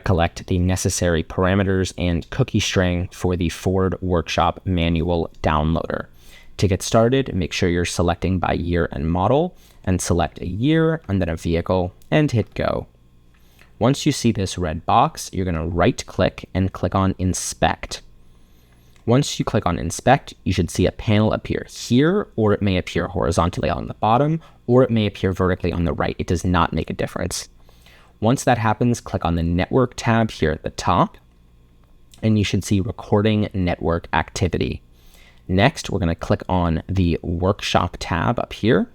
collect the necessary parameters and cookie string for the Ford Workshop manual downloader. To get started, make sure you're selecting by year and model, and select a year and then a vehicle and hit go. Once you see this red box, you're going to right click and click on Inspect. Once you click on Inspect, you should see a panel appear here, or it may appear horizontally on the bottom, or it may appear vertically on the right. It does not make a difference. Once that happens, click on the Network tab here at the top, and you should see Recording Network Activity. Next, we're going to click on the Workshop tab up here,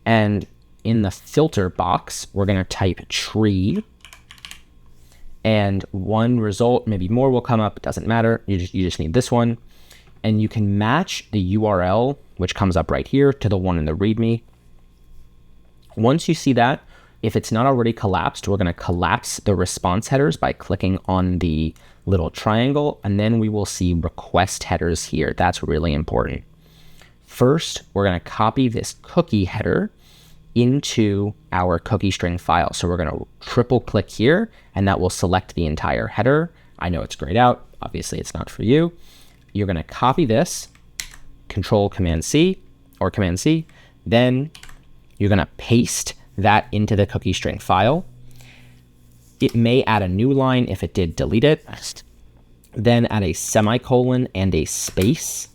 and in the filter box, we're going to type tree, and one result, maybe more, will come up. It doesn't matter. You just need this one, and you can match the URL, which comes up right here, to the one in the README. Once you see that, if it's not already collapsed, we're going to collapse the response headers by clicking on the little triangle, and then we will see request headers here. That's really important. First, we're going to copy this cookie header into our cookie string file. So we're going to triple click here, and that will select the entire header. I know it's grayed out. Obviously, it's not for you. You're going to copy this, Control Command C or Command C. Then you're going to paste that into the cookie string file. It may add a new line. If it did, delete it. Then add a semicolon and a space.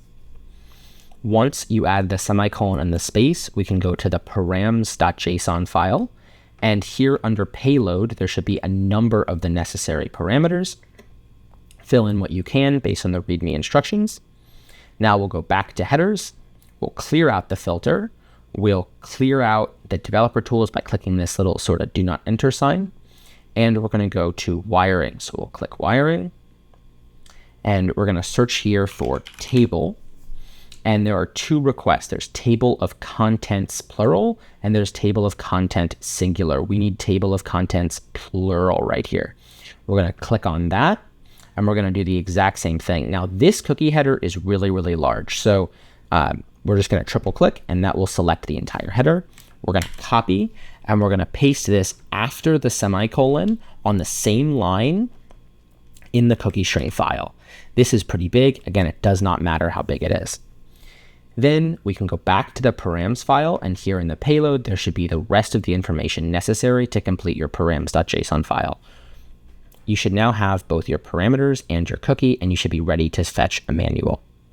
Once you add the semicolon and the space, we can go to the params.json file. And here under payload, there should be a number of the necessary parameters. Fill in what you can based on the README instructions. Now we'll go back to headers. We'll clear out the filter. We'll clear out the developer tools by clicking this little sort of do not enter sign. And we're going to go to wiring. So we'll click wiring. And we're going to search here for table. And there are two requests. There's table of contents plural, and there's table of content singular. We need table of contents plural right here. We're going to click on that, and we're going to do the exact same thing. Now, this cookie header is really, really large. So we're just going to triple click, and that will select the entire header. We're going to copy, and we're going to paste this after the semicolon on the same line in the cookie string file. This is pretty big. Again, it does not matter how big it is. Then we can go back to the params file, and here in the payload, there should be the rest of the information necessary to complete your params.json file. You should now have both your parameters and your cookie, and you should be ready to fetch a manual.